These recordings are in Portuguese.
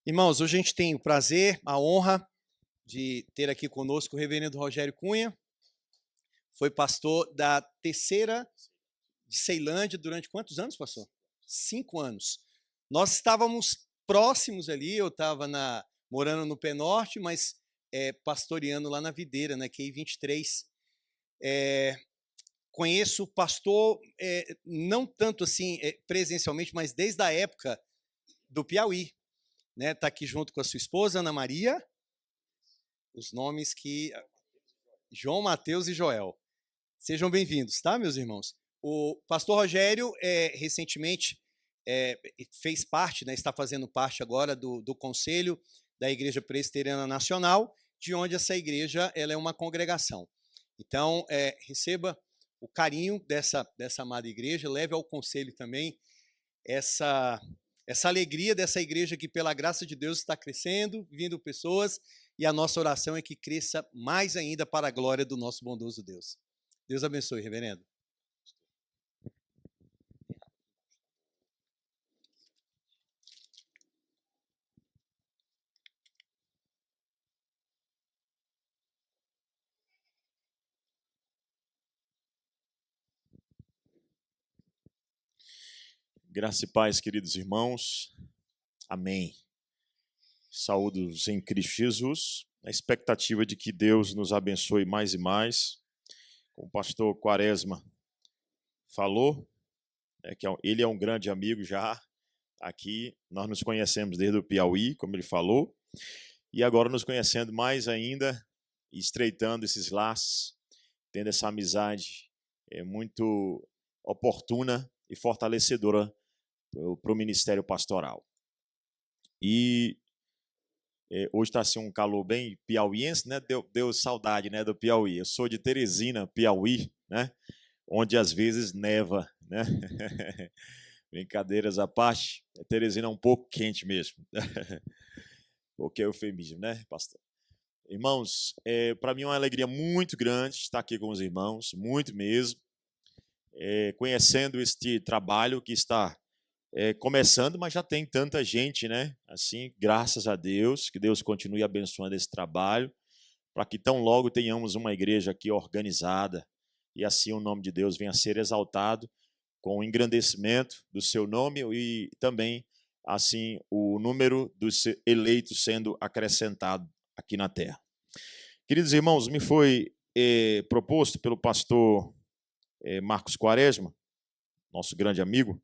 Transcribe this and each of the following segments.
Irmãos, hoje a gente tem o prazer, a honra de ter aqui conosco o reverendo Rogério Cunha. Foi pastor da Terceira de Ceilândia durante quantos anos, pastor? 5 anos. Nós estávamos próximos ali, eu estava morando no Pé Norte, mas pastoreando lá na Videira, na QI 23. Conheço o pastor, não tanto assim presencialmente, mas desde a época do Piauí. Está aqui junto com a sua esposa, Ana Maria, os nomes que... João, Mateus e Joel. Sejam bem-vindos, tá, meus irmãos? O pastor Rogério, recentemente, fez parte, está fazendo parte agora do Conselho da Igreja Presbiteriana Nacional, de onde essa igreja ela é uma congregação. Então, receba o carinho dessa amada igreja, leve ao conselho também essa alegria dessa igreja que, pela graça de Deus, está crescendo, vindo pessoas, e a nossa oração é que cresça mais ainda para a glória do nosso bondoso Deus. Deus abençoe, reverendo. Graça e paz, queridos irmãos. Amém. Saúdos em Cristo Jesus, na expectativa de que Deus nos abençoe mais e mais. Como o pastor Quaresma falou, que ele é um grande amigo já aqui. Nós nos conhecemos desde o Piauí, como ele falou, e agora nos conhecendo mais ainda, estreitando esses laços, tendo essa amizade muito oportuna e fortalecedora para o ministério pastoral. E hoje está assim um calor bem piauiense, né? Deu saudade, né, do Piauí. Eu sou de Teresina, Piauí, né? Onde às vezes neva, né? Brincadeiras à parte, Teresina é um pouco quente mesmo. Porque é eufemismo, né, pastor? Irmãos, para mim é uma alegria muito grande estar aqui com os irmãos, muito mesmo, conhecendo este trabalho que está começando, mas já tem tanta gente, né? Assim, graças a Deus, que Deus continue abençoando esse trabalho, para que tão logo tenhamos uma igreja aqui organizada e assim o nome de Deus venha a ser exaltado com o engrandecimento do seu nome e também assim o número dos eleitos sendo acrescentado aqui na terra. Queridos irmãos, me foi proposto pelo pastor Marcos Quaresma, nosso grande amigo,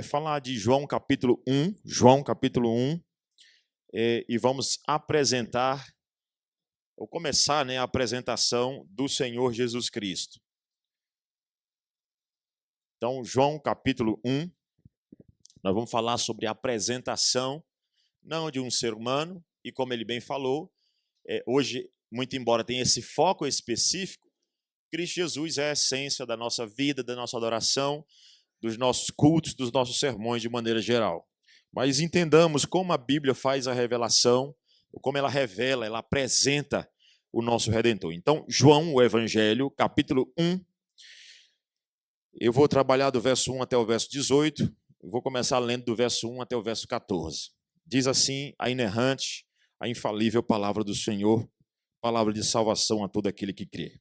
falar de João capítulo 1, e vamos apresentar, ou começar, a apresentação do Senhor Jesus Cristo. Então, João capítulo 1, nós vamos falar sobre a apresentação, não de um ser humano, e como ele bem falou, hoje, muito embora tenha esse foco específico, Cristo Jesus é a essência da nossa vida, da nossa adoração, dos nossos cultos, dos nossos sermões de maneira geral. Mas entendamos como a Bíblia faz a revelação, como ela revela, ela apresenta o nosso Redentor. Então, João, o Evangelho, capítulo 1, eu vou trabalhar do verso 1 até o verso 18, eu vou começar lendo do verso 1 até o verso 14. Diz assim a inerrante, a infalível palavra do Senhor, palavra de salvação a todo aquele que crê.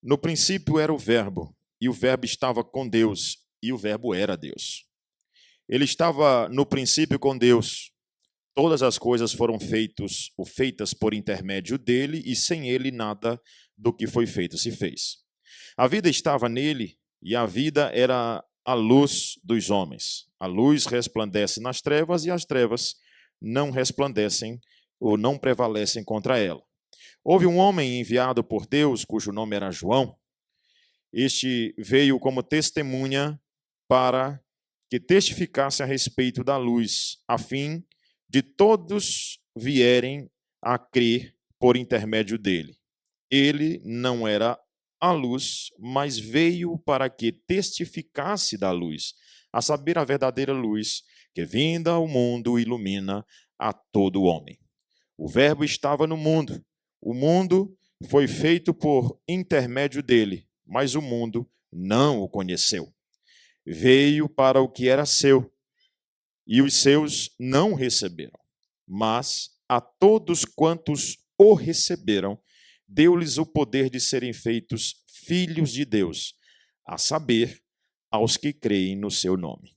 No princípio era o Verbo, e o Verbo estava com Deus, e o Verbo era Deus. Ele estava no princípio com Deus. Todas as coisas foram feitas por intermédio dele, e sem ele nada do que foi feito se fez. A vida estava nele, e a vida era a luz dos homens. A luz resplandece nas trevas, e as trevas não resplandecem ou não prevalecem contra ela. Houve um homem enviado por Deus, cujo nome era João. Este veio como testemunha para que testificasse a respeito da luz, a fim de todos vierem a crer por intermédio dele. Ele não era a luz, mas veio para que testificasse da luz, a saber, a verdadeira luz, que vinda ao mundo ilumina a todo homem. O Verbo estava no mundo. O mundo foi feito por intermédio dele, mas o mundo não o conheceu. Veio para o que era seu, e os seus não o receberam. Mas a todos quantos o receberam, deu-lhes o poder de serem feitos filhos de Deus, a saber, aos que creem no seu nome,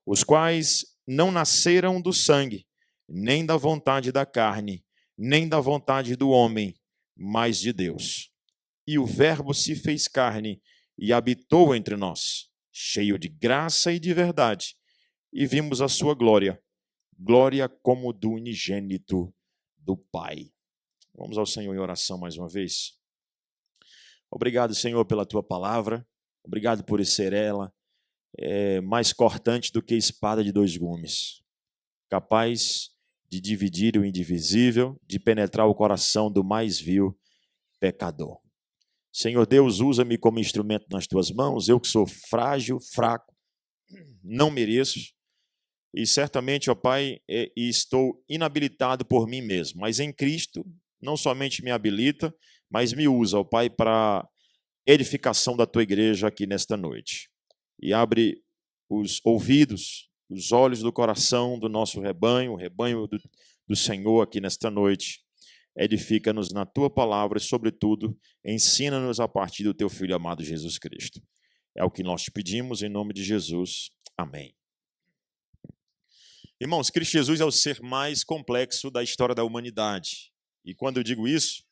os quais não nasceram do sangue, nem da vontade da carne, nem da vontade do homem, mas de Deus. E o Verbo se fez carne e habitou entre nós, cheio de graça e de verdade, e vimos a sua glória, glória como do unigênito do Pai. Vamos ao Senhor em oração mais uma vez. Obrigado, Senhor, pela tua palavra. Obrigado por ser ela mais cortante do que espada de dois gumes, capaz de dividir o indivisível, de penetrar o coração do mais vil pecador. Senhor Deus, usa-me como instrumento nas tuas mãos, eu que sou frágil, fraco, não mereço, e certamente, ó Pai, estou inabilitado por mim mesmo, mas em Cristo não somente me habilita, mas me usa, ó Pai, para edificação da tua igreja aqui nesta noite. E abre os ouvidos, os olhos do coração do nosso rebanho, o rebanho do Senhor aqui nesta noite. Edifica-nos na tua palavra e, sobretudo, ensina-nos a partir do teu Filho amado Jesus Cristo. É o que nós te pedimos em nome de Jesus. Amém. Irmãos, Cristo Jesus é o ser mais complexo da história da humanidade. E quando eu digo isso,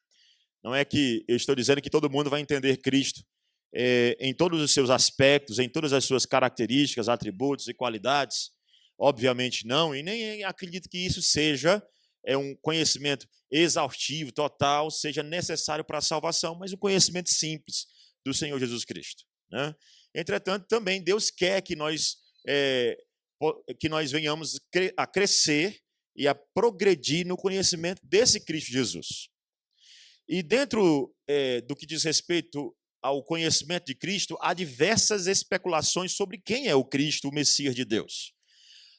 não é que eu estou dizendo que todo mundo vai entender Cristo em todos os seus aspectos, em todas as suas características, atributos e qualidades. Obviamente não, e nem acredito que isso seja um conhecimento exaustivo, total, seja necessário para a salvação, mas um conhecimento simples do Senhor Jesus Cristo, né? Entretanto, também Deus quer que nós venhamos a crescer e a progredir no conhecimento desse Cristo Jesus. E dentro do que diz respeito ao conhecimento de Cristo, há diversas especulações sobre quem é o Cristo, o Messias de Deus.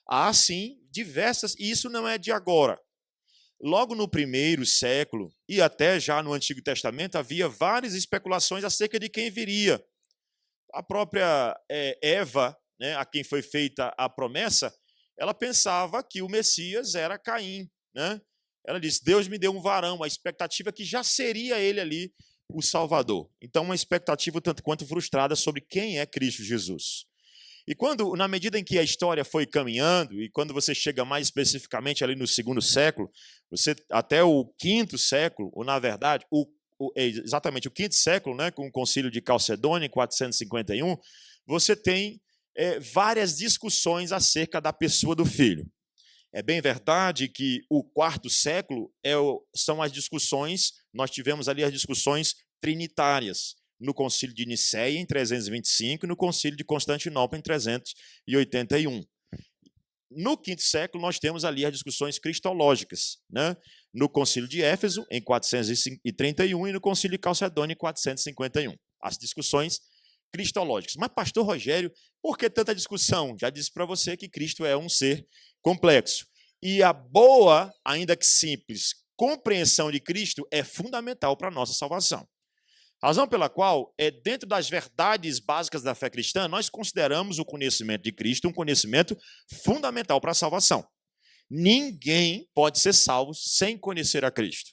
Há, sim, diversas, e isso não é de agora. Logo no primeiro século, e até já no Antigo Testamento, havia várias especulações acerca de quem viria. A própria Eva, né, a quem foi feita a promessa, ela pensava que o Messias era Caim, né? Ela disse, Deus me deu um varão, a expectativa é que já seria ele ali o Salvador. Então, uma expectativa tanto quanto frustrada sobre quem é Cristo Jesus. E na medida em que a história foi caminhando, e quando você chega mais especificamente ali no segundo século, até o quinto século, ou na verdade, exatamente o quinto século, né, com o concílio de Calcedônia, em 451, você tem várias discussões acerca da pessoa do Filho. É bem verdade que o quarto século são as discussões, nós tivemos ali as discussões trinitárias, no concílio de Nicéia, em 325, e no concílio de Constantinopla, em 381. No quinto século, nós temos ali as discussões cristológicas, né? No concílio de Éfeso, em 431, e no concílio de Calcedônia, em 451. As discussões cristológicas. Mas, pastor Rogério, por que tanta discussão? Já disse para você que Cristo é um ser complexo. E a boa, ainda que simples, compreensão de Cristo é fundamental para a nossa salvação. Razão pela qual, dentro das verdades básicas da fé cristã, nós consideramos o conhecimento de Cristo um conhecimento fundamental para a salvação. Ninguém pode ser salvo sem conhecer a Cristo.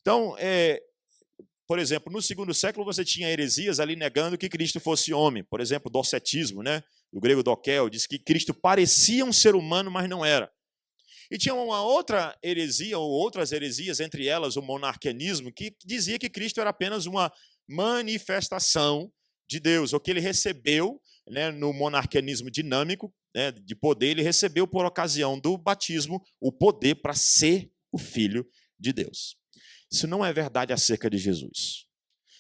Então, por exemplo, no segundo século você tinha heresias ali negando que Cristo fosse homem. Por exemplo, o docetismo, né? Do grego dokel, diz que Cristo parecia um ser humano, mas não era. E tinha uma outra heresia, ou outras heresias, entre elas o monarquianismo, que dizia que Cristo era apenas uma manifestação de Deus, ou que ele recebeu, né, no monarquianismo dinâmico, né, de poder, ele recebeu por ocasião do batismo o poder para ser o Filho de Deus. Isso não é verdade acerca de Jesus.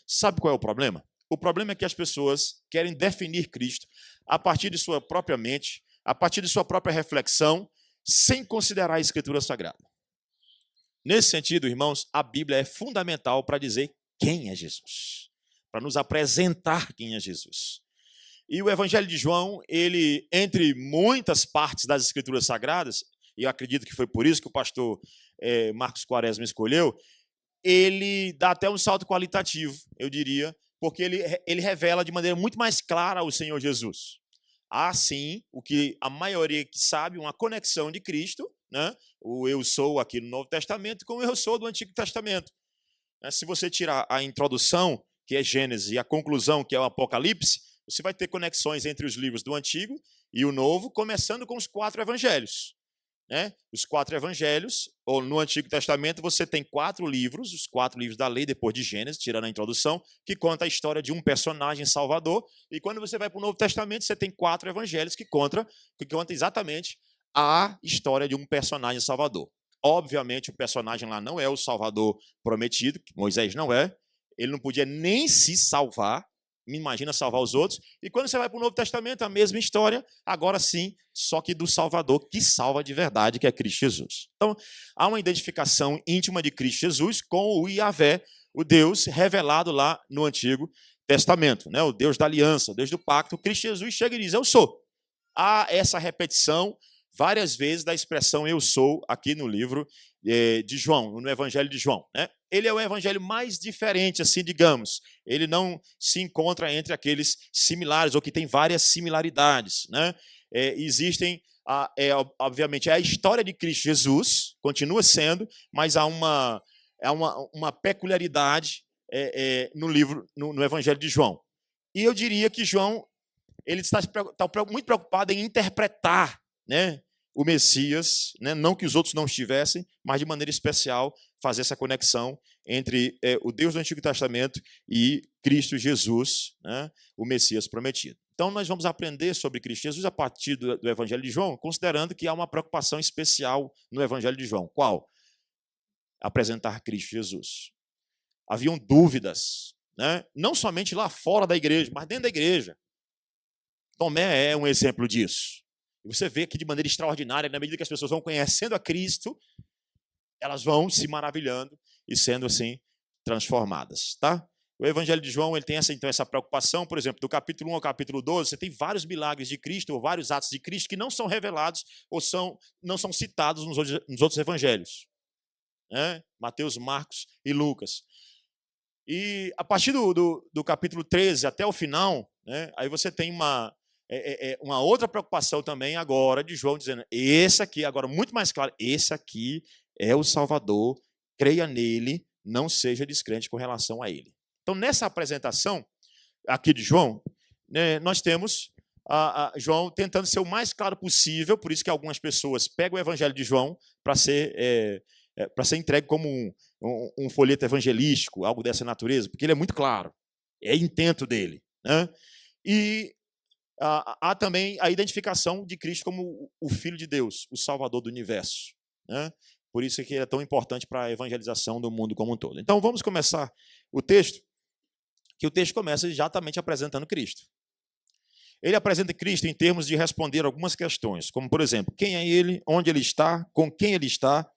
Sabe qual é o problema? O problema é que as pessoas querem definir Cristo a partir de sua própria mente, a partir de sua própria reflexão, sem considerar a Escritura Sagrada. Nesse sentido, irmãos, a Bíblia é fundamental para dizer quem é Jesus, para nos apresentar quem é Jesus. E o Evangelho de João, ele, entre muitas partes das Escrituras Sagradas, e eu acredito que foi por isso que o pastor Marcos Quaresma escolheu, ele dá até um salto qualitativo, eu diria, porque ele revela de maneira muito mais clara o Senhor Jesus. há sim, o que a maioria que sabe, uma conexão de Cristo, né? O eu sou aqui no Novo Testamento com o eu sou do Antigo Testamento. Se você tirar a introdução, que é Gênesis, e a conclusão, que é o Apocalipse, você vai ter conexões entre os livros do Antigo e o Novo, começando com os 4 evangelhos. Os 4 evangelhos, ou no Antigo Testamento, você tem 4 livros, os 4 livros da lei, depois de Gênesis, tirando a introdução, que conta a história de um personagem salvador. E quando você vai para o Novo Testamento, você tem 4 evangelhos que contam exatamente a história de um personagem salvador. Obviamente, o personagem lá não é o Salvador prometido, que Moisés não é. Ele não podia nem se salvar. Me imagina salvar os outros. E quando você vai para o Novo Testamento, a mesma história, agora sim, só que do Salvador, que salva de verdade, que é Cristo Jesus. Então, há uma identificação íntima de Cristo Jesus com o Yahvé, o Deus revelado lá no Antigo Testamento, o Deus da aliança, o Deus do pacto. Cristo Jesus chega e diz, eu sou. Há essa repetição várias vezes da expressão eu sou aqui no livro de João, no Evangelho de João. Ele é o evangelho mais diferente, assim, digamos. Ele não se encontra entre aqueles similares, ou que tem várias similaridades. Existem, obviamente, a história de Cristo Jesus, continua sendo, mas há uma peculiaridade no livro, no Evangelho de João. E eu diria que João ele está muito preocupado em interpretar o Messias, não que os outros não estivessem, mas de maneira especial fazer essa conexão entre o Deus do Antigo Testamento e Cristo Jesus, o Messias prometido. Então, nós vamos aprender sobre Cristo Jesus a partir do Evangelho de João, considerando que há uma preocupação especial no Evangelho de João. Qual? Apresentar Cristo Jesus. Haviam dúvidas, não somente lá fora da igreja, mas dentro da igreja. Tomé é um exemplo disso. E você vê que de maneira extraordinária, na medida que as pessoas vão conhecendo a Cristo, elas vão se maravilhando e sendo assim transformadas, tá? O Evangelho de João ele tem essa preocupação, por exemplo, do capítulo 1 ao capítulo 12, você tem vários milagres de Cristo, ou vários atos de Cristo que não são revelados ou não são citados nos outros evangelhos. Mateus, Marcos e Lucas. E a partir do capítulo 13 até o final, aí você tem uma outra preocupação também agora de João, dizendo, esse aqui, agora muito mais claro, esse aqui é o Salvador, creia nele, não seja descrente com relação a ele. Então, nessa apresentação aqui de João, nós temos João tentando ser o mais claro possível, por isso que algumas pessoas pegam o Evangelho de João para ser entregue como um folheto evangelístico, algo dessa natureza, porque ele é muito claro, é intento dele. E há também a identificação de Cristo como o Filho de Deus, o Salvador do universo. Por isso que ele é tão importante para a evangelização do mundo como um todo. Então, vamos começar o texto, que o texto começa exatamente apresentando Cristo. Ele apresenta Cristo em termos de responder algumas questões, como, por exemplo, quem é ele, onde ele está, com quem ele está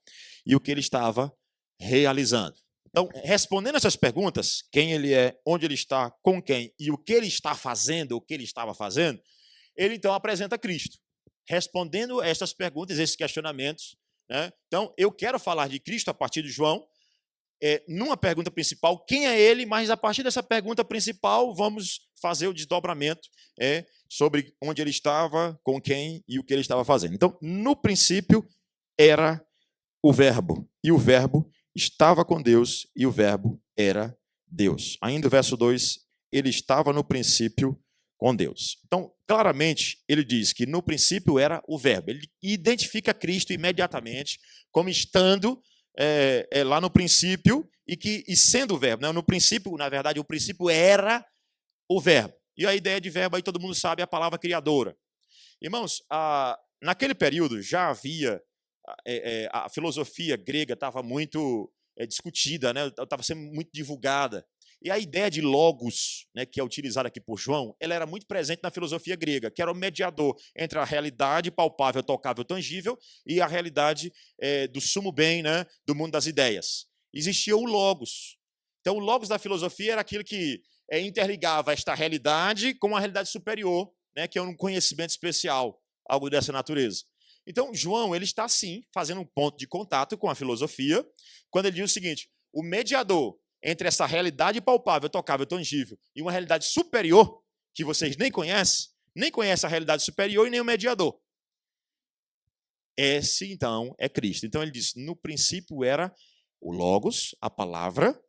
e o que ele estava realizando. Então, respondendo essas perguntas, quem ele é, onde ele está, com quem e o que ele está fazendo, o que ele estava fazendo, ele então apresenta Cristo. Respondendo essas perguntas, esses questionamentos, então eu quero falar de Cristo a partir de João, numa pergunta principal, quem é ele, mas a partir dessa pergunta principal vamos fazer o desdobramento sobre onde ele estava, com quem e o que ele estava fazendo. Então, no princípio era o Verbo, e o Verbo estava com Deus, e o Verbo era Deus. Ainda o verso 2, ele estava no princípio com Deus. Então, claramente, ele diz que no princípio era o Verbo. Ele identifica Cristo imediatamente como estando lá no princípio e sendo o Verbo. No princípio, na verdade, o princípio era o Verbo. E a ideia de verbo aí todo mundo sabe é a palavra criadora. Irmãos, naquele período já havia a filosofia grega estava muito discutida, estava sendo muito divulgada. E a ideia de logos, que é utilizada aqui por João, ela era muito presente na filosofia grega, que era o mediador entre a realidade palpável, tocável, tangível e a realidade do sumo bem, do mundo das ideias. Existia o logos. Então, o logos da filosofia era aquilo que interligava esta realidade com uma realidade superior, que é um conhecimento especial, algo dessa natureza. Então, João ele está, sim, fazendo um ponto de contato com a filosofia, quando ele diz o seguinte, o mediador entre essa realidade palpável, tocável, tangível e uma realidade superior, que vocês nem conhecem, nem conhece a realidade superior e nem o mediador. Esse, então, é Cristo. Então, ele diz, no princípio era o Logos, a palavra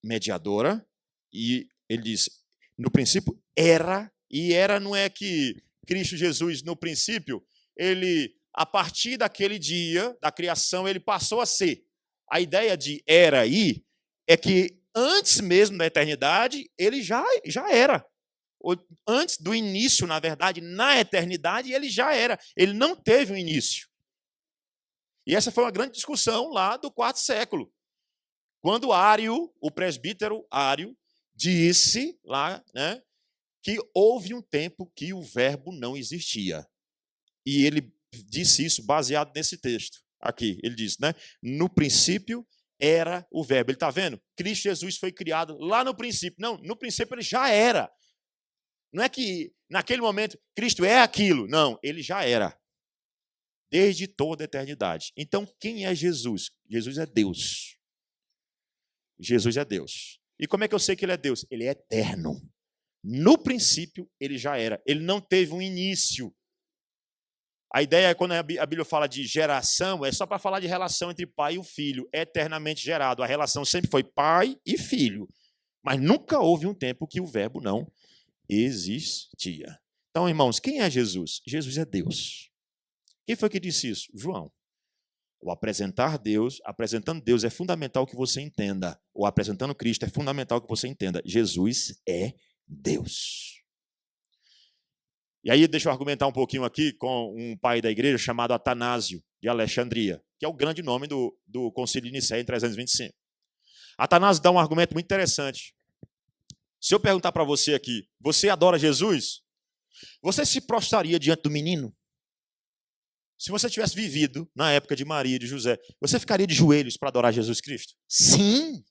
mediadora, e ele diz, no princípio era, e era não é que Cristo Jesus, no princípio, ele, a partir daquele dia, da criação, ele passou a ser. A ideia de era aí é que antes mesmo da eternidade, ele já era. Antes do início, na verdade, na eternidade, ele já era. Ele não teve um início. E essa foi uma grande discussão lá do quarto século. Quando Ário, o presbítero Ário, disse lá, né, que houve um tempo que o verbo não existia. E ele disse isso baseado nesse texto. Aqui, ele diz, né? No princípio era o verbo. Ele está vendo? Cristo Jesus foi criado lá no princípio. Não, no princípio ele já era. Não é que naquele momento Cristo é aquilo. Não, ele já era. Desde toda a eternidade. Então, quem é Jesus? Jesus é Deus. Jesus é Deus. E como é que eu sei que ele é Deus? Ele é eterno. No princípio, ele já era. Ele não teve um início. A ideia é quando a Bíblia fala de geração, é só para falar de relação entre pai e o filho, eternamente gerado. A relação sempre foi pai e filho. Mas nunca houve um tempo que o verbo não existia. Então, irmãos, quem é Jesus? Jesus é Deus. Quem foi que disse isso? João. O apresentando Deus é fundamental que você entenda. O apresentando Cristo é fundamental que você entenda. Jesus é Deus. E aí, deixa eu argumentar um pouquinho aqui com um pai da igreja chamado Atanásio, de Alexandria, que é o grande nome do Concílio de Nicéia em 325. Atanásio dá um argumento muito interessante. Se eu perguntar para você aqui, você adora Jesus? Você se prostraria diante do menino? Se você tivesse vivido na época de Maria e de José, você ficaria de joelhos para adorar Jesus Cristo? Sim.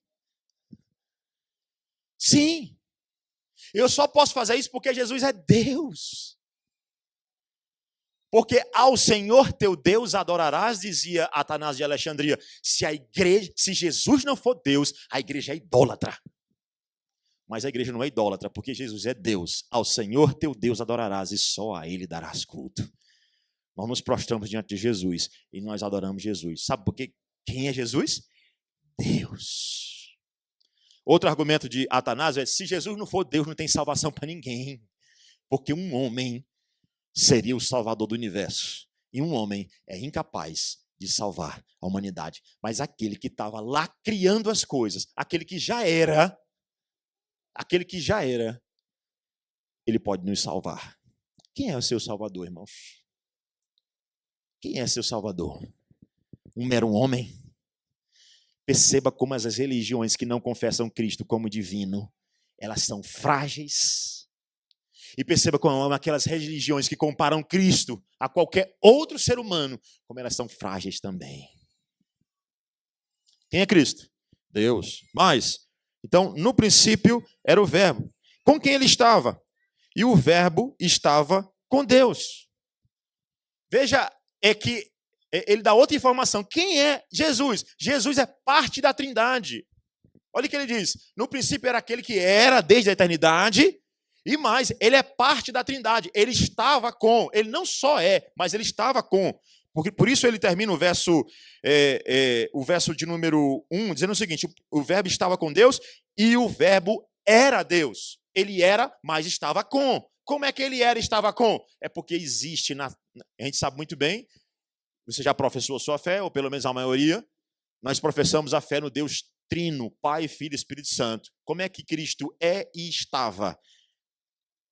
Sim. Eu só posso fazer isso porque Jesus é Deus. Porque ao Senhor teu Deus adorarás, dizia Atanásio de Alexandria. Se Jesus não for Deus, a igreja é idólatra. Mas a igreja não é idólatra, porque Jesus é Deus. Ao Senhor teu Deus adorarás e só a Ele darás culto. Nós nos prostramos diante de Jesus e nós adoramos Jesus. Sabe por quê? Quem é Jesus? Deus. Outro argumento de Atanásio é: se Jesus não for Deus, não tem salvação para ninguém. Porque um homem seria o salvador do universo. E um homem é incapaz de salvar a humanidade. Mas aquele que estava lá criando as coisas, aquele que já era, ele pode nos salvar. Quem é o seu salvador, irmãos? Quem é seu salvador? Um mero homem? Perceba como as religiões que não confessam Cristo como divino, elas são frágeis. E perceba como aquelas religiões que comparam Cristo a qualquer outro ser humano, como elas são frágeis também. Quem é Cristo? Deus. Mas, então, no princípio era o verbo. Com quem ele estava? E o verbo estava com Deus. Veja, é que ele dá outra informação. Quem é Jesus? Jesus é parte da Trindade. Olha o que ele diz. No princípio era aquele que era desde a eternidade. E mais, ele é parte da Trindade. Ele estava com. Ele não só é, mas ele estava com. Por isso ele termina o verso de número 1, dizendo o seguinte: o verbo estava com Deus e o verbo era Deus. Ele era, mas estava com. Como é que ele era e estava com? É porque existe, a gente sabe muito bem, você já professou a sua fé, ou pelo menos a maioria, nós professamos a fé no Deus Trino, Pai, Filho e Espírito Santo. Como é que Cristo é e estava?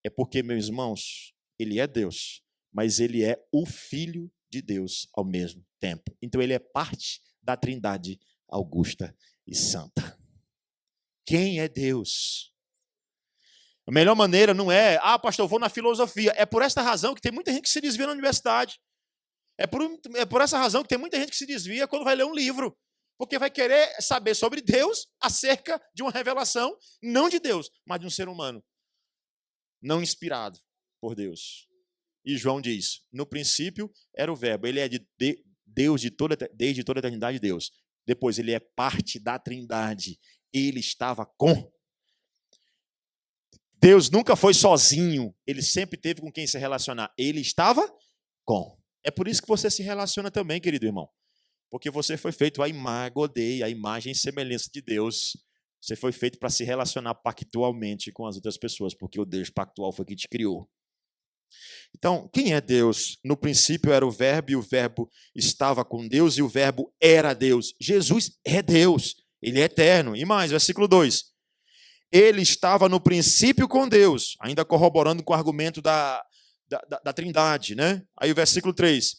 É porque, meus irmãos, ele é Deus, mas ele é o Filho de Deus ao mesmo tempo. Então ele é parte da Trindade augusta e santa. Quem é Deus? A melhor maneira não é, pastor, eu vou na filosofia. É por esta razão que tem muita gente que se desvia na universidade. É por essa razão que tem muita gente que se desvia quando vai ler um livro. Porque vai querer saber sobre Deus acerca de uma revelação, não de Deus, mas de um ser humano. Não inspirado por Deus. E João diz, no princípio era o verbo. Ele é de Deus desde toda a eternidade, Deus. Depois ele é parte da Trindade. Ele estava com. Deus nunca foi sozinho. Ele sempre teve com quem se relacionar. Ele estava com. É por isso que você se relaciona também, querido irmão. Porque você foi feito à imagem, a imagem e semelhança de Deus. Você foi feito para se relacionar pactualmente com as outras pessoas, porque o Deus pactual foi que te criou. Então, quem é Deus? No princípio era o Verbo, e o Verbo estava com Deus, e o Verbo era Deus. Jesus é Deus, ele é eterno. E mais, versículo 2. Ele estava no princípio com Deus, ainda corroborando com o argumento da Trindade, né? Aí o versículo 3. O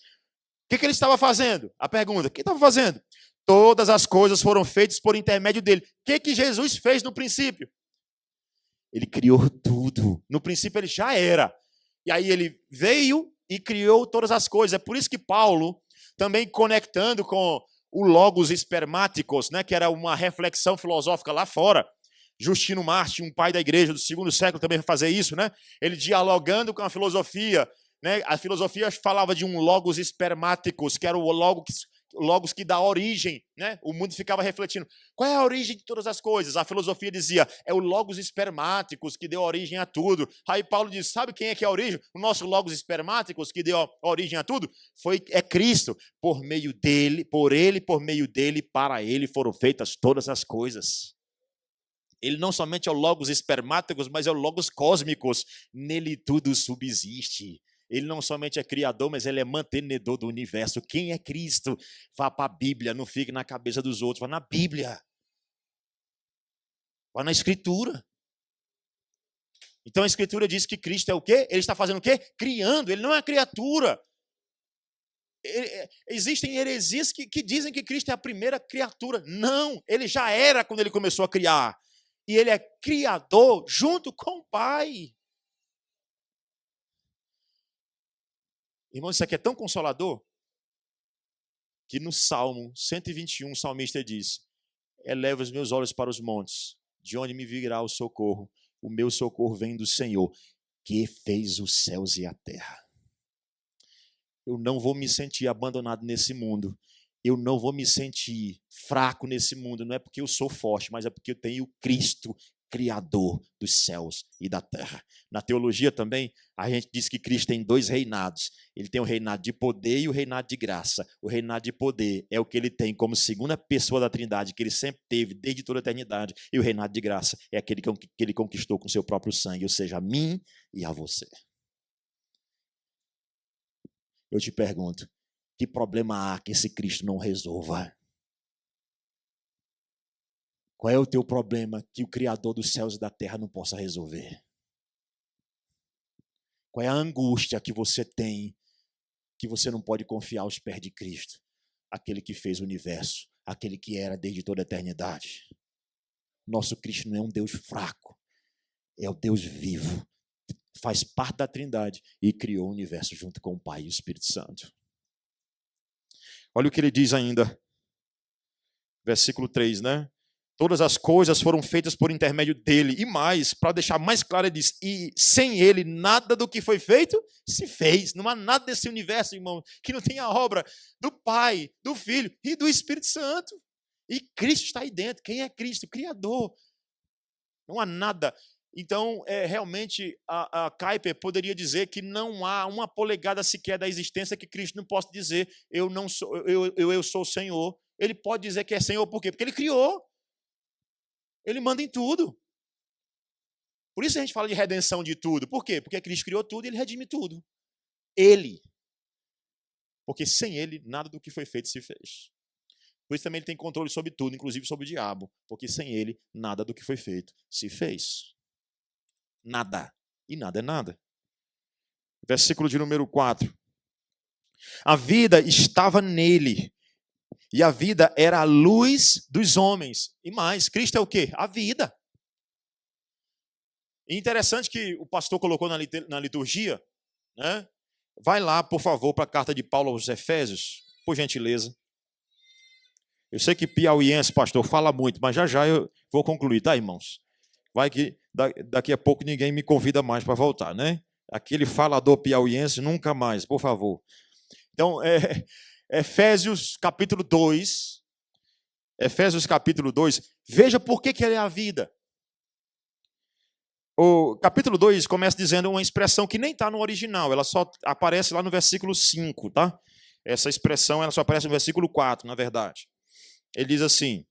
que ele estava fazendo? A pergunta, o que ele estava fazendo? Todas as coisas foram feitas por intermédio dele. O que Jesus fez no princípio? Ele criou tudo. No princípio ele já era. E aí ele veio e criou todas as coisas. É por isso que Paulo, também conectando com o Logos Espermáticos, né, que era uma reflexão filosófica lá fora, Justino Marte, um pai da igreja do segundo século, também vai fazer isso, né? Ele dialogando com a filosofia, né? A filosofia falava de um Logos Espermáticos, que era o Logos que dá origem, né? O mundo ficava refletindo. Qual é a origem de todas as coisas? A filosofia dizia, é o Logos Espermáticos que deu origem a tudo. Aí Paulo diz, sabe quem é que é a origem? O nosso Logos Espermáticos que deu origem a tudo? É Cristo. Por meio dele, por meio dele, para ele foram feitas todas as coisas. Ele não somente é o Logos Espermáticos, mas é o Logos Cósmicos. Nele tudo subsiste. Ele não somente é criador, mas ele é mantenedor do universo. Quem é Cristo? Vá para a Bíblia, não fique na cabeça dos outros. Vá na Bíblia. Vá na Escritura. Então a Escritura diz que Cristo é o quê? Ele está fazendo o quê? Criando. Ele não é criatura. Existem heresias que dizem que Cristo é a primeira criatura. Não, ele já era quando ele começou a criar. E ele é criador junto com o Pai. Irmão, isso aqui é tão consolador que no Salmo 121 o salmista diz, eleva os meus olhos para os montes, de onde me virá o socorro. O meu socorro vem do Senhor, que fez os céus e a terra. Eu não vou me sentir abandonado nesse mundo. Eu não vou me sentir fraco nesse mundo. Não é porque eu sou forte, mas é porque eu tenho Cristo, Criador dos céus e da terra. Na teologia também, a gente diz que Cristo tem dois reinados. Ele tem o reinado de poder e o reinado de graça. O reinado de poder é o que ele tem como segunda pessoa da Trindade, que ele sempre teve desde toda a eternidade. E o reinado de graça é aquele que ele conquistou com seu próprio sangue, ou seja, a mim e a você. Eu te pergunto, que problema há que esse Cristo não resolva? Qual é o teu problema que o Criador dos céus e da terra não possa resolver? Qual é a angústia que você tem que você não pode confiar aos pés de Cristo? Aquele que fez o universo, aquele que era desde toda a eternidade. Nosso Cristo não é um Deus fraco, é o Deus vivo. Faz parte da Trindade e criou o universo junto com o Pai e o Espírito Santo. Olha o que ele diz ainda, versículo 3, né? Todas as coisas foram feitas por intermédio dele. E mais, para deixar mais claro, ele diz, e sem ele nada do que foi feito se fez. Não há nada desse universo, irmão, que não tenha a obra do Pai, do Filho e do Espírito Santo. E Cristo está aí dentro. Quem é Cristo? O Criador. Não há nada. Então, realmente, a Kuyper poderia dizer que não há uma polegada sequer da existência que Cristo não possa dizer, eu não sou, eu sou o Senhor. Ele pode dizer que é Senhor por quê? Porque ele criou. Ele manda em tudo. Por isso a gente fala de redenção de tudo. Por quê? Porque Cristo criou tudo e ele redime tudo. Ele. Porque sem ele, nada do que foi feito se fez. Por isso também ele tem controle sobre tudo, inclusive sobre o diabo. Porque sem ele, nada do que foi feito se fez. Nada. E nada é nada. Versículo de número 4. A vida estava nele. E a vida era a luz dos homens. E mais, Cristo é o quê? A vida. E interessante que o pastor colocou na liturgia, né? Vai lá, por favor, para a carta de Paulo aos Efésios, por gentileza. Eu sei que piauiense, pastor, fala muito, mas já eu vou concluir, tá, irmãos? Vai que daqui a pouco ninguém me convida mais para voltar, né? Aquele falador piauiense, nunca mais, por favor. Então, Efésios capítulo 2, veja por que ele é a vida. O capítulo 2 começa dizendo uma expressão que nem está no original, ela só aparece lá no versículo 5, tá? Essa expressão ela só aparece no versículo 4, na verdade. Ele diz assim: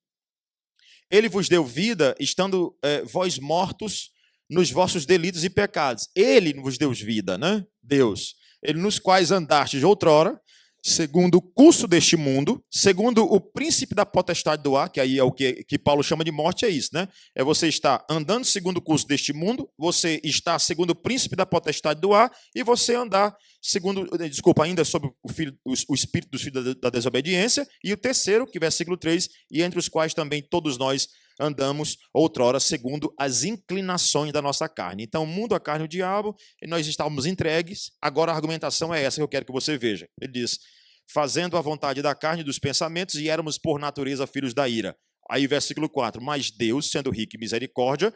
Ele vos deu vida, estando vós mortos nos vossos delitos e pecados. Ele vos deu vida, né? Deus. Ele nos quais andastes outrora, segundo o curso deste mundo, segundo o príncipe da potestade do ar, que aí é o que Paulo chama de morte, é isso, né? É você estar andando segundo o curso deste mundo, você está segundo o príncipe da potestade do ar, e você andar segundo, ainda sobre o espírito dos filhos da desobediência, e o terceiro, que é versículo 3, e entre os quais também todos nós andamos outrora segundo as inclinações da nossa carne. Então, o mundo, a carne e o diabo, e nós estávamos entregues. Agora a argumentação é essa que eu quero que você veja. Ele diz: fazendo a vontade da carne e dos pensamentos, e éramos por natureza filhos da ira. Aí, versículo 4, mas Deus, sendo rico em misericórdia,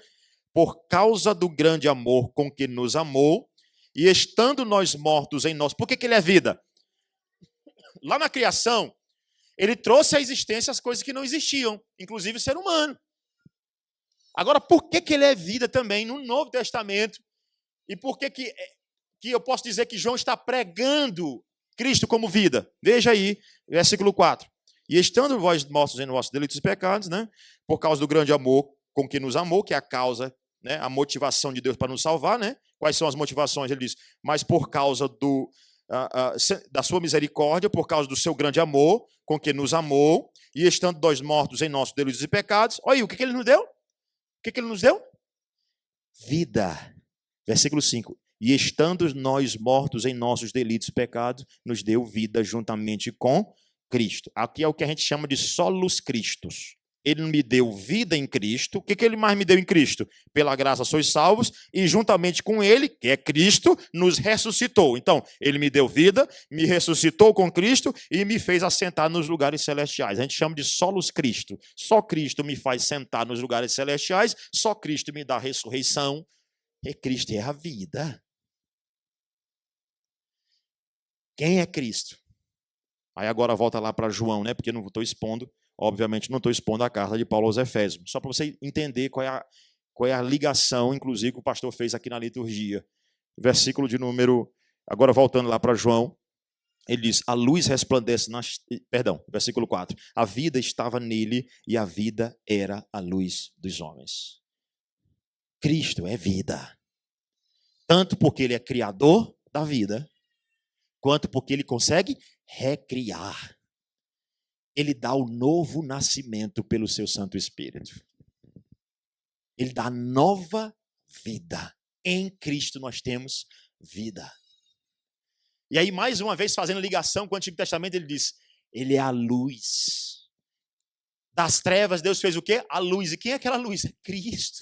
por causa do grande amor com que nos amou, e estando nós mortos em nós. Por que ele é vida? Lá na criação, ele trouxe à existência as coisas que não existiam, inclusive o ser humano. Agora, por que ele é vida também no Novo Testamento? E por que eu posso dizer que João está pregando Cristo como vida? Veja aí, versículo 4. E estando vós mortos em vossos delitos e pecados, né, por causa do grande amor com que nos amou, que é a causa, né, a motivação de Deus para nos salvar, né? Quais são as motivações? Ele diz: mas por causa da sua misericórdia, por causa do seu grande amor com que nos amou, e estando nós mortos em nossos delitos e pecados. Olha aí, o que ele nos deu? O que ele nos deu? Vida. Versículo 5. E estando nós mortos em nossos delitos e pecados, nos deu vida juntamente com Cristo. Aqui é o que a gente chama de solus Christus. Ele me deu vida em Cristo. O que ele mais me deu em Cristo? Pela graça sois salvos, e juntamente com ele, que é Cristo, nos ressuscitou. Então, ele me deu vida, me ressuscitou com Cristo e me fez assentar nos lugares celestiais. A gente chama de solus Christo. Só Cristo me faz sentar nos lugares celestiais, só Cristo me dá a ressurreição. E Cristo é a vida. Quem é Cristo? Aí agora volta lá para João, né? Porque eu não estou expondo. Obviamente, não estou expondo a carta de Paulo aos Efésios, só para você entender qual é a ligação, inclusive, que o pastor fez aqui na liturgia. Versículo de número... Agora, voltando lá para João, ele diz: a luz resplandece versículo 4. A vida estava nele e a vida era a luz dos homens. Cristo é vida. Tanto porque ele é criador da vida, quanto porque ele consegue recriar. Ele dá o novo nascimento pelo seu Santo Espírito. Ele dá nova vida. Em Cristo nós temos vida. E aí, mais uma vez, fazendo ligação com o Antigo Testamento, ele diz: ele é a luz. Das trevas, Deus fez o quê? A luz. E quem é aquela luz? É Cristo.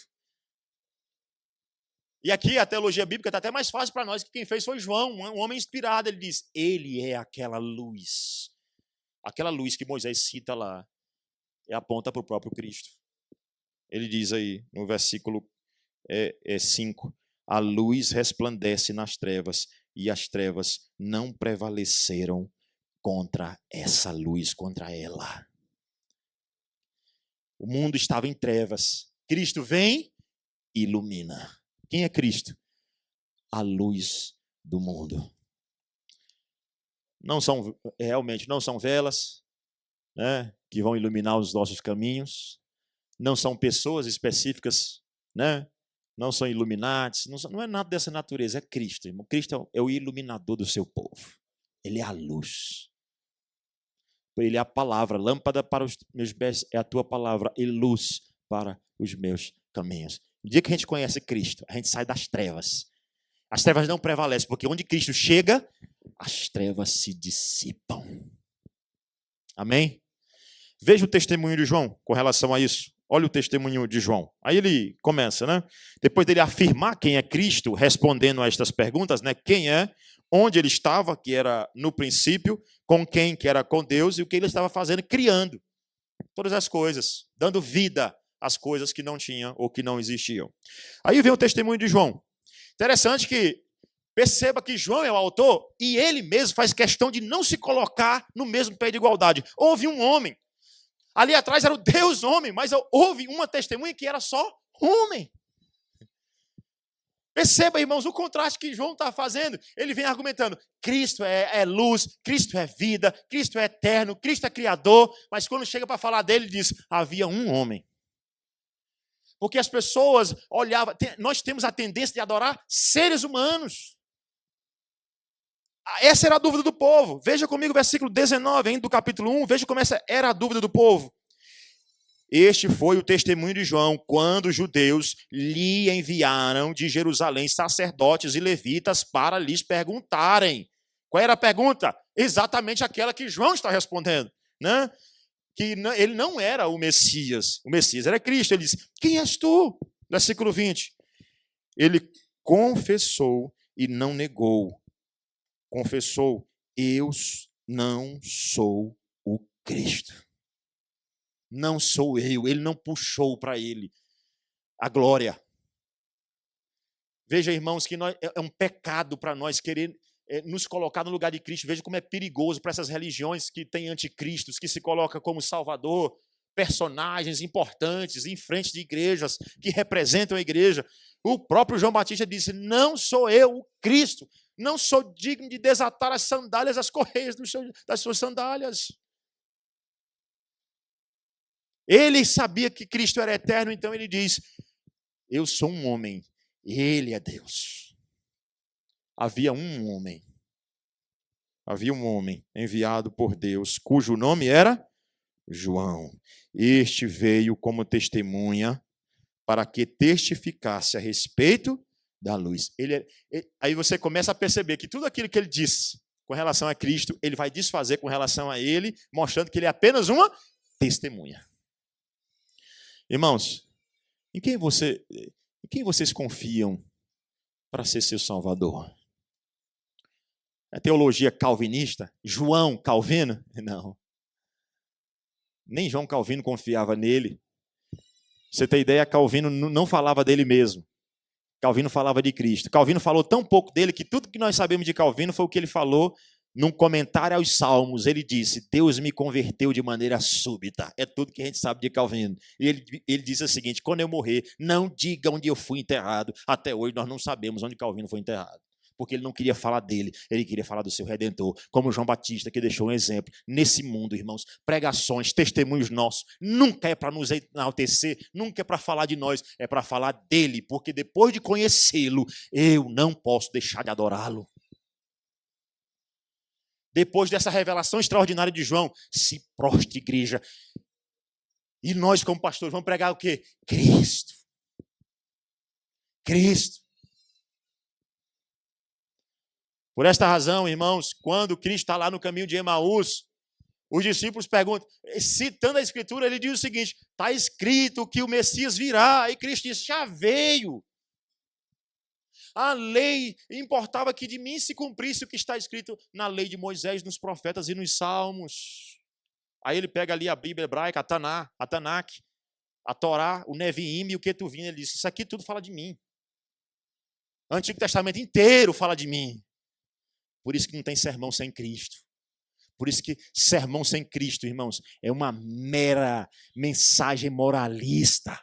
E aqui a teologia bíblica está até mais fácil para nós, que quem fez foi João, um homem inspirado. Ele diz: ele é aquela luz. Aquela luz que Moisés cita lá, aponta para o próprio Cristo. Ele diz aí, no versículo 5, a luz resplandece nas trevas, e as trevas não prevaleceram contra essa luz, contra ela. O mundo estava em trevas. Cristo vem e ilumina. Quem é Cristo? A luz do mundo. Realmente não são velas, né, que vão iluminar os nossos caminhos, não são pessoas específicas, né, não são iluminados, não é nada dessa natureza, é Cristo. Irmão. Cristo é o iluminador do seu povo, ele é a luz, ele é a palavra, lâmpada para os meus pés é a tua palavra e luz para os meus caminhos. No dia que a gente conhece Cristo, a gente sai das trevas. As trevas não prevalecem, porque onde Cristo chega, as trevas se dissipam. Amém? Veja o testemunho de João com relação a isso. Olha o testemunho de João. Aí ele começa, né? Depois dele afirmar quem é Cristo, respondendo a estas perguntas, né? Quem é, onde ele estava, que era no princípio, com quem, que era com Deus, e o que ele estava fazendo, criando todas as coisas, dando vida às coisas que não tinham ou que não existiam. Aí vem o testemunho de João. Interessante que perceba que João é o autor e ele mesmo faz questão de não se colocar no mesmo pé de igualdade. Houve um homem. Ali atrás era o Deus homem, mas houve uma testemunha que era só homem. Perceba, irmãos, o contraste que João está fazendo. Ele vem argumentando, Cristo é luz, Cristo é vida, Cristo é eterno, Cristo é criador. Mas quando chega para falar dele, ele diz, havia um homem. Porque as pessoas olhavam, nós temos a tendência de adorar seres humanos. Essa era a dúvida do povo. Veja comigo o versículo 19, ainda do capítulo 1, veja como essa era a dúvida do povo. Este foi o testemunho de João, quando os judeus lhe enviaram de Jerusalém sacerdotes e levitas para lhes perguntarem. Qual era a pergunta? Exatamente aquela que João está respondendo, né? Que ele não era o Messias era Cristo. Ele disse, quem és tu? Versículo 20. Ele confessou e não negou. Confessou, eu não sou o Cristo. Não sou eu. Ele não puxou para ele a glória. Veja, irmãos, que é um pecado para nós querer nos colocar no lugar de Cristo. Veja como é perigoso para essas religiões que têm anticristos, que se colocam como Salvador, personagens importantes em frente de igrejas, que representam a igreja. O próprio João Batista disse, não sou eu o Cristo, não sou digno de desatar as sandálias, as correias das suas sandálias. Ele sabia que Cristo era eterno, então ele diz, eu sou um homem, ele é Deus. Havia um homem enviado por Deus, cujo nome era João. Este veio como testemunha para que testificasse a respeito da luz. Aí você começa a perceber que tudo aquilo que ele disse com relação a Cristo, ele vai desfazer com relação a ele, mostrando que ele é apenas uma testemunha. Irmãos, em quem vocês confiam para ser seu Salvador? A teologia calvinista? João Calvino? Não. Nem João Calvino confiava nele. Você tem ideia, Calvino não falava dele mesmo. Calvino falava de Cristo. Calvino falou tão pouco dele que tudo que nós sabemos de Calvino foi o que ele falou num comentário aos Salmos. Ele disse, Deus me converteu de maneira súbita. É tudo que a gente sabe de Calvino. E ele disse o seguinte, quando eu morrer, não diga onde eu fui enterrado. Até hoje nós não sabemos onde Calvino foi enterrado. Porque ele não queria falar dele, ele queria falar do seu Redentor, como João Batista, que deixou um exemplo. Nesse mundo, irmãos, pregações, testemunhos nossos, nunca é para nos enaltecer, nunca é para falar de nós, é para falar dele, porque depois de conhecê-lo, eu não posso deixar de adorá-lo. Depois dessa revelação extraordinária de João, se prostre, igreja. E nós, como pastores, vamos pregar o quê? Cristo. Cristo. Por esta razão, irmãos, quando Cristo está lá no caminho de Emaús, os discípulos perguntam, citando a Escritura, ele diz o seguinte, está escrito que o Messias virá, e Cristo diz, já veio. A lei importava que de mim se cumprisse o que está escrito na lei de Moisés, nos profetas e nos salmos. Aí ele pega ali a Bíblia hebraica, a Tanakh, a Torá, o Neviim e o Ketuvim, ele diz, isso aqui tudo fala de mim. O Antigo Testamento inteiro fala de mim. Por isso que não tem sermão sem Cristo. Por isso que sermão sem Cristo, irmãos, é uma mera mensagem moralista.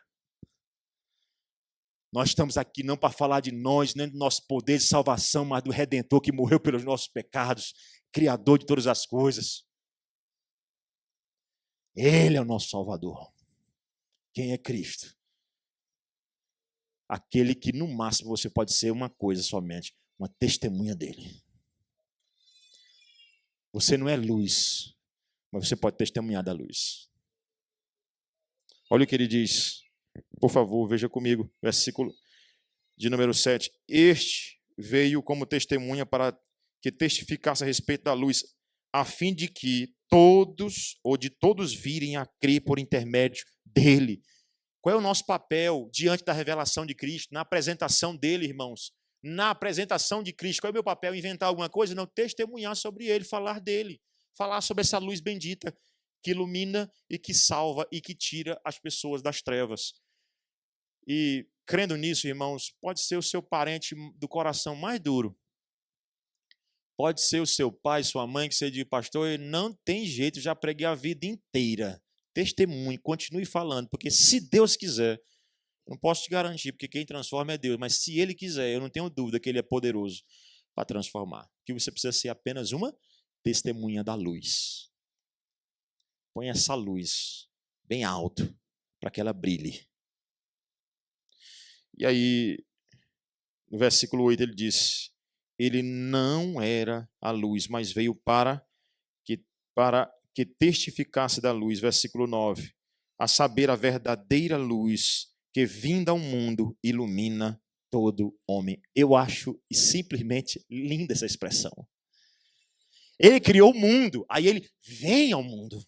Nós estamos aqui não para falar de nós, nem do nosso poder de salvação, mas do Redentor que morreu pelos nossos pecados, Criador de todas as coisas. Ele é o nosso Salvador. Quem é Cristo? Aquele que no máximo você pode ser uma coisa somente, uma testemunha dele. Você não é luz, mas você pode testemunhar da luz. Olha o que ele diz. Por favor, veja comigo, versículo de número 7. Este veio como testemunha para que testificasse a respeito da luz, a fim de que todos, ou de todos virem a crer por intermédio dele. Qual é o nosso papel diante da revelação de Cristo, na apresentação dele, irmãos? Na apresentação de Cristo, qual é o meu papel? Inventar alguma coisa? Não, testemunhar sobre ele, falar dele, falar sobre essa luz bendita que ilumina e que salva e que tira as pessoas das trevas. E crendo nisso, irmãos, pode ser o seu parente do coração mais duro, pode ser o seu pai, sua mãe, que você diz, pastor, não tem jeito, já preguei a vida inteira. Testemunhe, continue falando, porque se Deus quiser, Não posso te garantir, porque quem transforma é Deus. Mas se Ele quiser, eu não tenho dúvida que Ele é poderoso para transformar. Que você precisa ser apenas uma testemunha da luz. Põe essa luz bem alto para que ela brilhe. E aí, no versículo 8, ele diz: ele não era a luz, mas veio para que testificasse da luz. Versículo 9: a saber, a verdadeira luz que vinda ao mundo ilumina todo homem. Eu acho simplesmente linda essa expressão. Ele criou o mundo, aí ele vem ao mundo.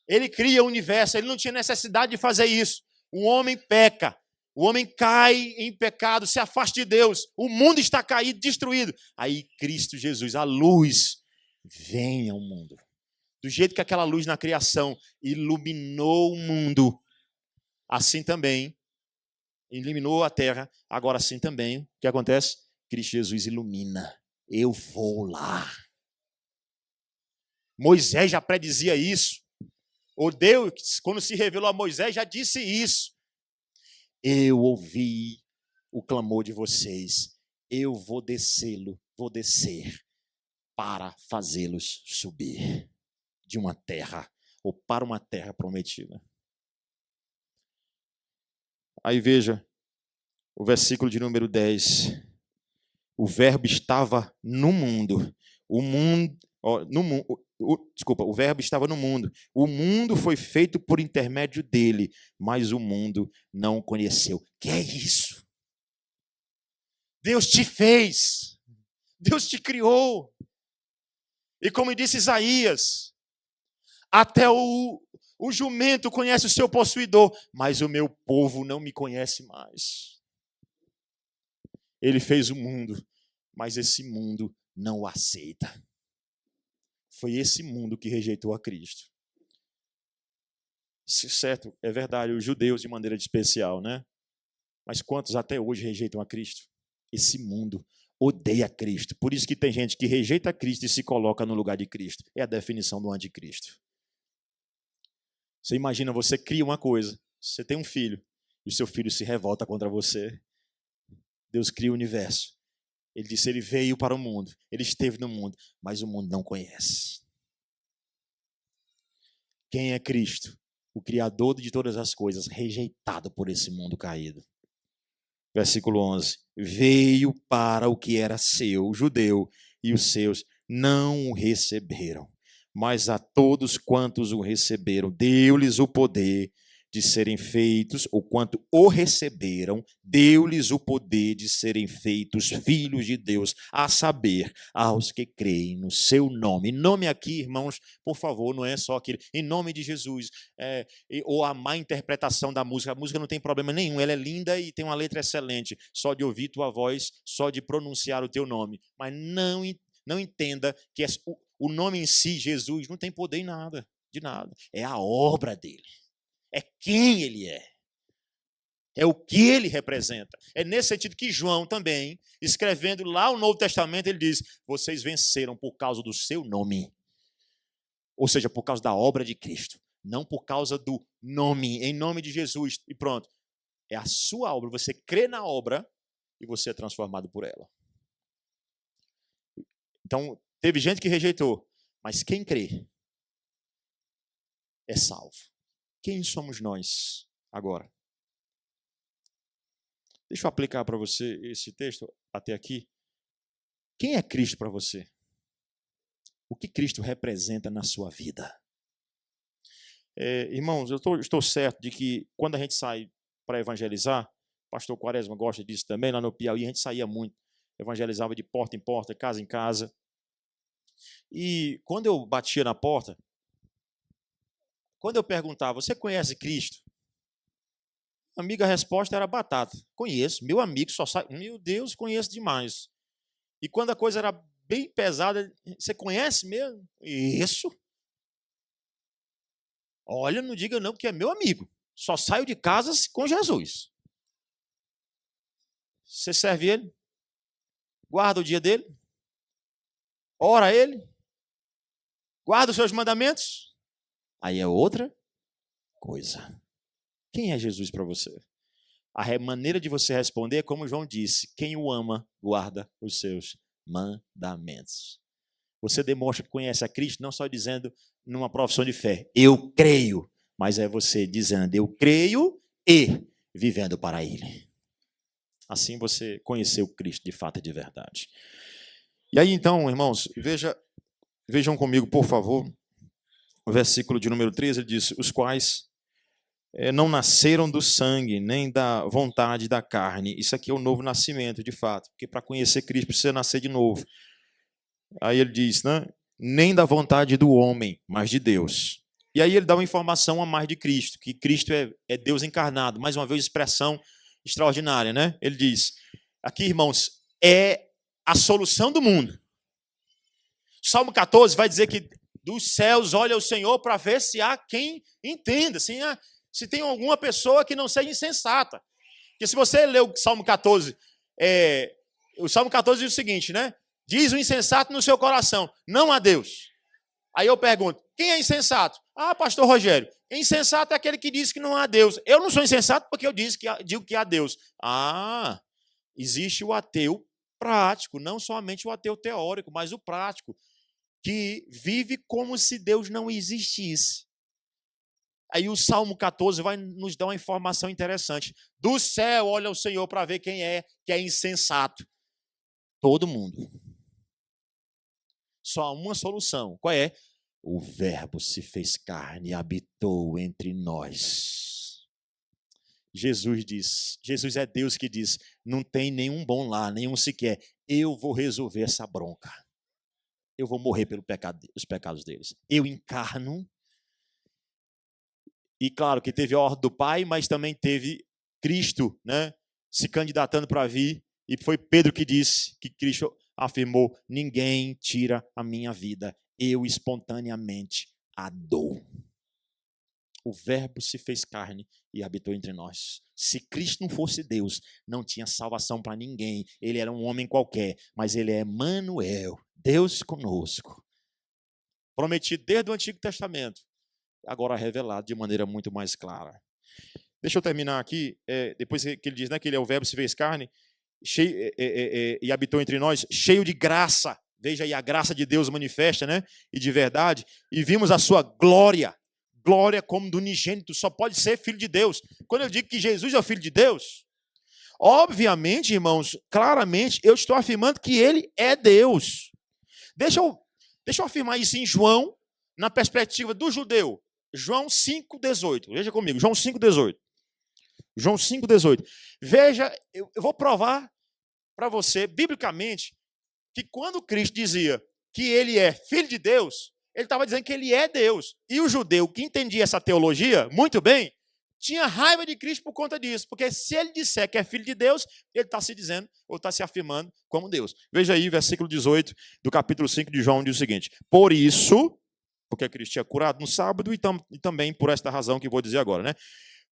Ele cria o universo, ele não tinha necessidade de fazer isso. O homem peca, o homem cai em pecado, se afasta de Deus. O mundo está caído, destruído. Aí Cristo Jesus, a luz, vem ao mundo. Do jeito que aquela luz na criação iluminou o mundo, assim também iluminou a terra. Agora assim também, o que acontece? Cristo Jesus ilumina. Eu vou lá. Moisés já predizia isso. O Deus, quando se revelou a Moisés, já disse isso. Eu ouvi o clamor de vocês. Eu vou descer para fazê-los subir de uma terra, ou para uma terra prometida. Aí veja, o versículo de número 10. O verbo estava no mundo. O verbo estava no mundo. O mundo foi feito por intermédio dele, mas o mundo não o conheceu. Que é isso? Deus te fez. Deus te criou. E como disse Isaías, até o jumento conhece o seu possuidor, mas o meu povo não me conhece mais. Ele fez o mundo, mas esse mundo não o aceita. Foi esse mundo que rejeitou a Cristo. Certo, é verdade, os judeus de maneira especial, né? Mas quantos até hoje rejeitam a Cristo? Esse mundo odeia Cristo. Por isso que tem gente que rejeita Cristo e se coloca no lugar de Cristo. É a definição do anticristo. Você imagina, você cria uma coisa, você tem um filho, e o seu filho se revolta contra você. Deus cria o universo. Ele disse, ele veio para o mundo, ele esteve no mundo, mas o mundo não conhece. Quem é Cristo? O Criador de todas as coisas, rejeitado por esse mundo caído. Versículo 11. Veio para o que era seu, o judeu, e os seus não o receberam. Mas a todos quantos o receberam, deu-lhes o poder de serem feitos, ou quanto o receberam, deu-lhes o poder de serem feitos filhos de Deus, a saber, aos que creem no seu nome. Nome aqui, irmãos, por favor, não é só aquele, em nome de Jesus, ou a má interpretação da música. A música não tem problema nenhum, ela é linda e tem uma letra excelente, só de ouvir tua voz, só de pronunciar o teu nome. Mas não entenda que o nome em si, Jesus, não tem poder em nada, de nada. É a obra dele. É quem ele é. É o que ele representa. É nesse sentido que João também, escrevendo lá o Novo Testamento, ele diz, vocês venceram por causa do seu nome. Ou seja, por causa da obra de Cristo. Não por causa do nome, em nome de Jesus. E pronto. É a sua obra. Você crê na obra e você é transformado por ela. Então, teve gente que rejeitou. Mas quem crê é salvo. Quem somos nós agora? Deixa eu aplicar para você esse texto até aqui. Quem é Cristo para você? O que Cristo representa na sua vida? Irmãos, eu estou certo de que quando a gente sai para evangelizar, o pastor Quaresma gosta disso também, lá no Piauí a gente saía muito, evangelizava de porta em porta, casa em casa. E quando eu batia na porta, quando eu perguntava, você conhece Cristo? Amiga, a resposta era batata. Conheço, meu amigo só sabe. Meu Deus, conheço demais. E quando a coisa era bem pesada, você conhece mesmo? Isso. Olha, não diga não, porque é meu amigo. Só saio de casa com Jesus. Você serve ele? Guarda o dia dele? Ora a ele? Guarda os seus mandamentos? Aí é outra coisa. Quem é Jesus para você? A maneira de você responder é como João disse: quem o ama, guarda os seus mandamentos. Você demonstra que conhece a Cristo não só dizendo numa profissão de fé, eu creio, mas é você dizendo, eu creio e vivendo para Ele. Assim você conheceu Cristo de fato e de verdade. E aí então, irmãos, vejam comigo, por favor, o versículo de número 13, ele diz, os quais não nasceram do sangue, nem da vontade da carne. Isso aqui é o novo nascimento, de fato, porque para conhecer Cristo precisa nascer de novo. Aí ele diz, né? Nem da vontade do homem, mas de Deus. E aí ele dá uma informação a mais de Cristo, que Cristo é Deus encarnado. Mais uma vez, expressão extraordinária, né? Ele diz, aqui, irmãos, é a solução do mundo. Salmo 14 vai dizer que dos céus olha o Senhor para ver se há quem entenda, se tem alguma pessoa que não seja insensata. Porque se você ler o Salmo 14, o Salmo 14 diz o seguinte, né? Diz o insensato no seu coração, não há Deus. Aí eu pergunto, quem é insensato? Ah, pastor Rogério, insensato é aquele que diz que não há Deus. Eu não sou insensato porque eu digo que há Deus. Ah, existe o ateu prático, não somente o ateu teórico, mas o prático, que vive como se Deus não existisse. Aí o Salmo 14 vai nos dar uma informação interessante. Do céu olha o Senhor para ver quem é que é insensato. Todo mundo. Só há uma solução. Qual é? O Verbo se fez carne e habitou entre nós. Jesus é Deus que diz, não tem nenhum bom lá, nenhum sequer. Eu vou resolver essa bronca. Eu vou morrer pelos pecados deles. Eu encarno. E claro que teve a ordem do Pai, mas também teve Cristo, né, se candidatando para vir. E foi Pedro que disse, que Cristo afirmou, ninguém tira a minha vida, eu espontaneamente a dou. O Verbo se fez carne e habitou entre nós. Se Cristo não fosse Deus, não tinha salvação para ninguém. Ele era um homem qualquer, mas ele é Emanuel, Deus conosco. Prometido desde o Antigo Testamento, agora revelado de maneira muito mais clara. Deixa eu terminar aqui, depois que ele diz, né, que ele é o Verbo se fez carne, cheio, e habitou entre nós, cheio de graça. Veja aí a graça de Deus manifesta, né? E de verdade. E vimos a sua glória. Glória como do unigênito. Só pode ser filho de Deus. Quando eu digo que Jesus é o filho de Deus, obviamente, irmãos, claramente, eu estou afirmando que ele é Deus. Deixa eu afirmar isso em João, na perspectiva do judeu. João 5,18. Veja comigo. João 5,18. João 5,18. Veja, eu vou provar para você, biblicamente, que quando Cristo dizia que ele é filho de Deus, ele estava dizendo que ele é Deus. E o judeu que entendia essa teologia muito bem, tinha raiva de Cristo por conta disso. Porque se ele disser que é filho de Deus, ele está se dizendo, ou está se afirmando como Deus. Veja aí, versículo 18 do capítulo 5 de João, diz o seguinte, por isso, porque Cristo tinha curado no sábado, e também por esta razão que vou dizer agora, né?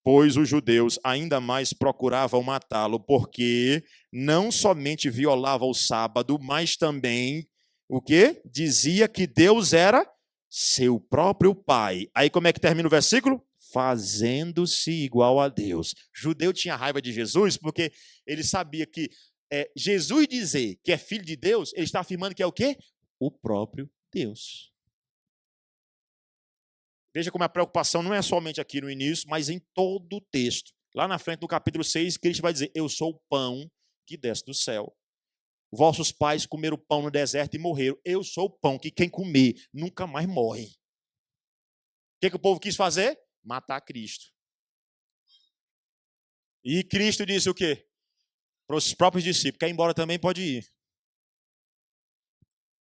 Pois os judeus ainda mais procuravam matá-lo, porque não somente violava o sábado, mas também, o quê? Dizia que Deus era seu próprio Pai. Aí como é que termina o versículo? Fazendo-se igual a Deus. Judeu tinha raiva de Jesus, porque ele sabia que Jesus dizer que é filho de Deus, ele está afirmando que é o quê? O próprio Deus. Veja como a preocupação não é somente aqui no início, mas em todo o texto. Lá na frente, no capítulo 6, Cristo vai dizer, eu sou o pão que desce do céu. Vossos pais comeram pão no deserto e morreram. Eu sou o pão que quem comer nunca mais morre. O que o povo quis fazer? Matar Cristo. E Cristo disse o quê? Para os próprios discípulos, quer ir embora também pode ir.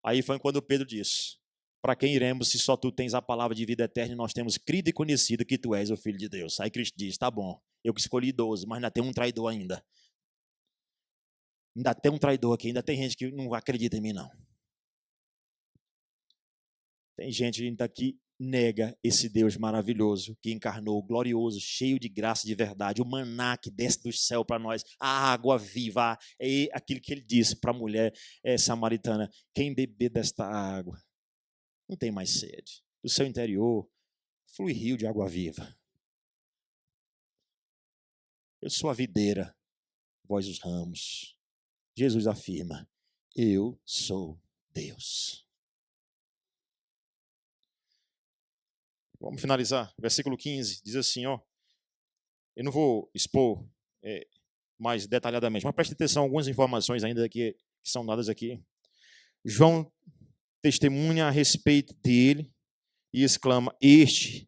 Aí foi quando Pedro disse, para quem iremos se só tu tens a palavra de vida eterna e nós temos crido e conhecido que tu és o Filho de Deus. Aí Cristo diz, tá bom, eu que escolhi 12, mas ainda tem um traidor ainda. Ainda tem um traidor aqui, ainda tem gente que não acredita em mim, não. Tem gente ainda que nega esse Deus maravilhoso, que encarnou, glorioso, cheio de graça, de verdade, o maná que desce do céu para nós, a água viva, é aquilo que ele disse para a mulher samaritana, quem beber desta água, não tem mais sede. Do seu interior flui rio de água viva. Eu sou a videira, vós os ramos. Jesus afirma, eu sou Deus. Vamos finalizar. Versículo 15 diz assim, ó. Eu não vou expor mais detalhadamente, mas preste atenção a algumas informações ainda que são dadas aqui. João testemunha a respeito dele e exclama, este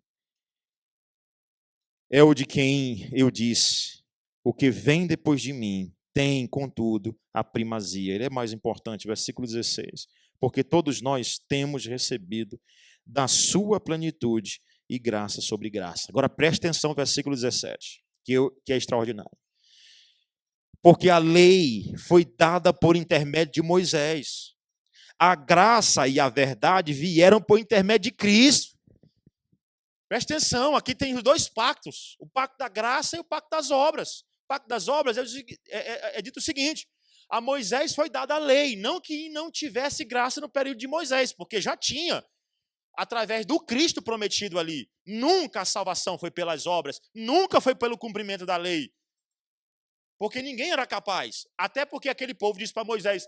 é o de quem eu disse, o que vem depois de mim tem, contudo, a primazia. Ele é mais importante, versículo 16. Porque todos nós temos recebido da sua plenitude e graça sobre graça. Agora preste atenção, versículo 17, que é extraordinário. Porque a lei foi dada por intermédio de Moisés. A graça e a verdade vieram por intermédio de Cristo. Preste atenção, aqui tem os dois pactos, o pacto da graça e o pacto das obras. O pacto das obras é dito o seguinte, a Moisés foi dada a lei, não que não tivesse graça no período de Moisés, porque já tinha, através do Cristo prometido ali. Nunca a salvação foi pelas obras, nunca foi pelo cumprimento da lei, porque ninguém era capaz, até porque aquele povo disse para Moisés,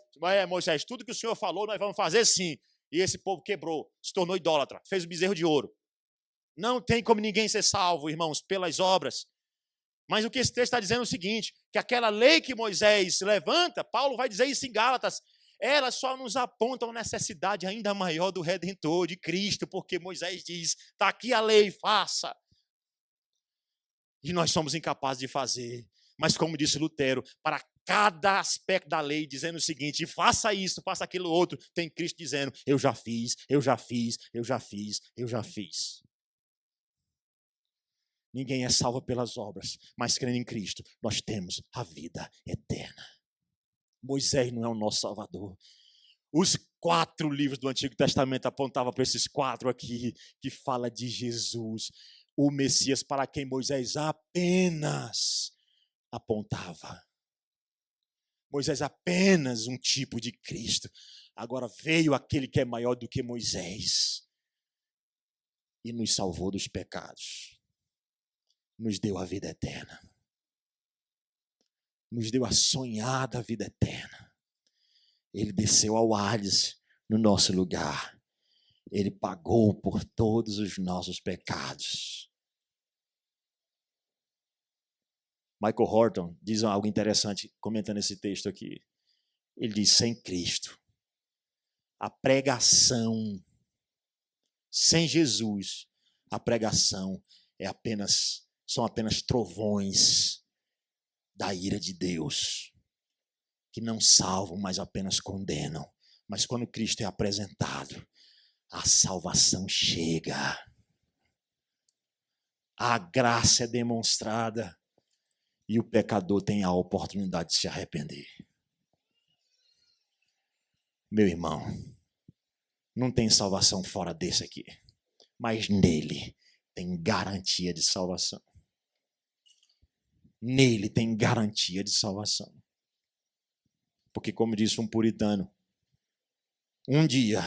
Moisés, tudo que o Senhor falou nós vamos fazer sim, e esse povo quebrou, se tornou idólatra, fez o bezerro de ouro. Não tem como ninguém ser salvo, irmãos, pelas obras. Mas o que esse texto está dizendo é o seguinte, que aquela lei que Moisés levanta, Paulo vai dizer isso em Gálatas, elas só nos apontam a necessidade ainda maior do Redentor, de Cristo, porque Moisés diz, está aqui a lei, faça. E nós somos incapazes de fazer. Mas como disse Lutero, para cada aspecto da lei, dizendo o seguinte, faça isso, faça aquilo outro, tem Cristo dizendo, eu já fiz, eu já fiz, eu já fiz, eu já fiz. Ninguém é salvo pelas obras, mas crendo em Cristo, nós temos a vida eterna. Moisés não é o nosso Salvador. Os 4 livros do Antigo Testamento apontavam para esses 4 aqui, que fala de Jesus, o Messias para quem Moisés apenas apontava. Moisés apenas um tipo de Cristo. Agora veio aquele que é maior do que Moisés e nos salvou dos pecados. Nos deu a vida eterna. Nos deu a sonhada vida eterna. Ele desceu ao Hades no nosso lugar. Ele pagou por todos os nossos pecados. Michael Horton diz algo interessante comentando esse texto aqui. Ele diz, sem Cristo, a pregação, sem Jesus, a pregação são apenas trovões da ira de Deus, que não salvam, mas apenas condenam. Mas quando Cristo é apresentado, a salvação chega. A graça é demonstrada e o pecador tem a oportunidade de se arrepender. Meu irmão, não tem salvação fora desse aqui, mas nele tem garantia de salvação. Nele tem garantia de salvação. Porque, como disse um puritano, um dia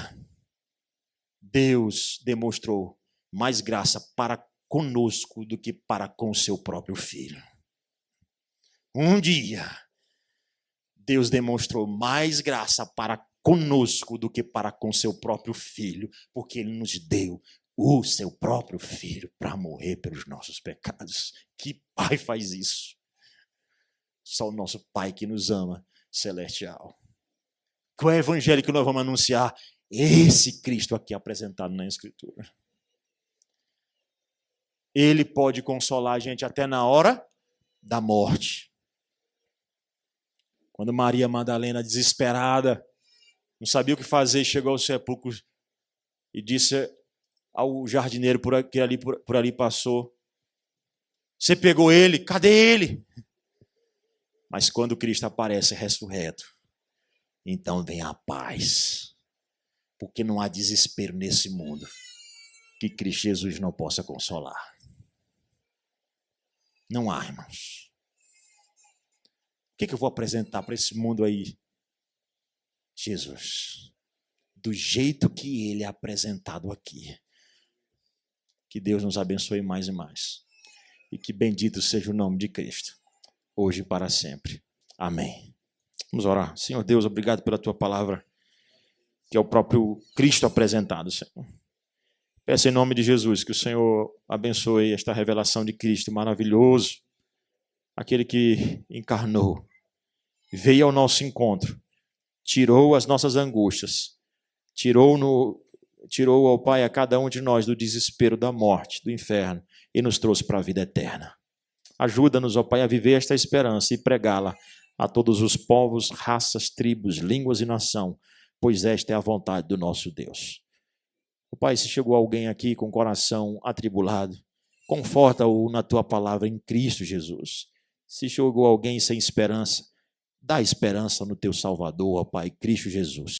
Deus demonstrou mais graça para conosco do que para com seu próprio filho. Um dia Deus demonstrou mais graça para conosco do que para com seu próprio filho, porque ele nos deu o seu próprio filho para morrer pelos nossos pecados. Que pai faz isso? Só o nosso Pai que nos ama, celestial. Qual é o evangelho que nós vamos anunciar? Esse Cristo aqui apresentado na Escritura. Ele pode consolar a gente até na hora da morte. Quando Maria Madalena, desesperada, não sabia o que fazer, chegou ao sepulcro e disse ao jardineiro por ali passou, você pegou ele? Cadê ele? Mas quando Cristo aparece ressurreto, então vem a paz. Porque não há desespero nesse mundo que Cristo Jesus não possa consolar. Não há, irmãos. O que eu vou apresentar para esse mundo aí? Jesus. Do jeito que ele é apresentado aqui. Que Deus nos abençoe mais e mais. E que bendito seja o nome de Cristo. hoje e para sempre. Amém. Vamos orar. Senhor Deus, obrigado pela tua palavra, que é o próprio Cristo apresentado, Senhor. Peço em nome de Jesus que o Senhor abençoe esta revelação de Cristo maravilhoso, aquele que encarnou, veio ao nosso encontro, tirou as nossas angústias, tirou, ó Pai, a cada um de nós do desespero da morte, do inferno, e nos trouxe para a vida eterna. Ajuda-nos, ó Pai, a viver esta esperança e pregá-la a todos os povos, raças, tribos, línguas e nação, pois esta é a vontade do nosso Deus. Ó Pai, se chegou alguém aqui com o coração atribulado, conforta-o na tua palavra em Cristo Jesus. Se chegou alguém sem esperança, dá esperança no teu Salvador, ó Pai, Cristo Jesus.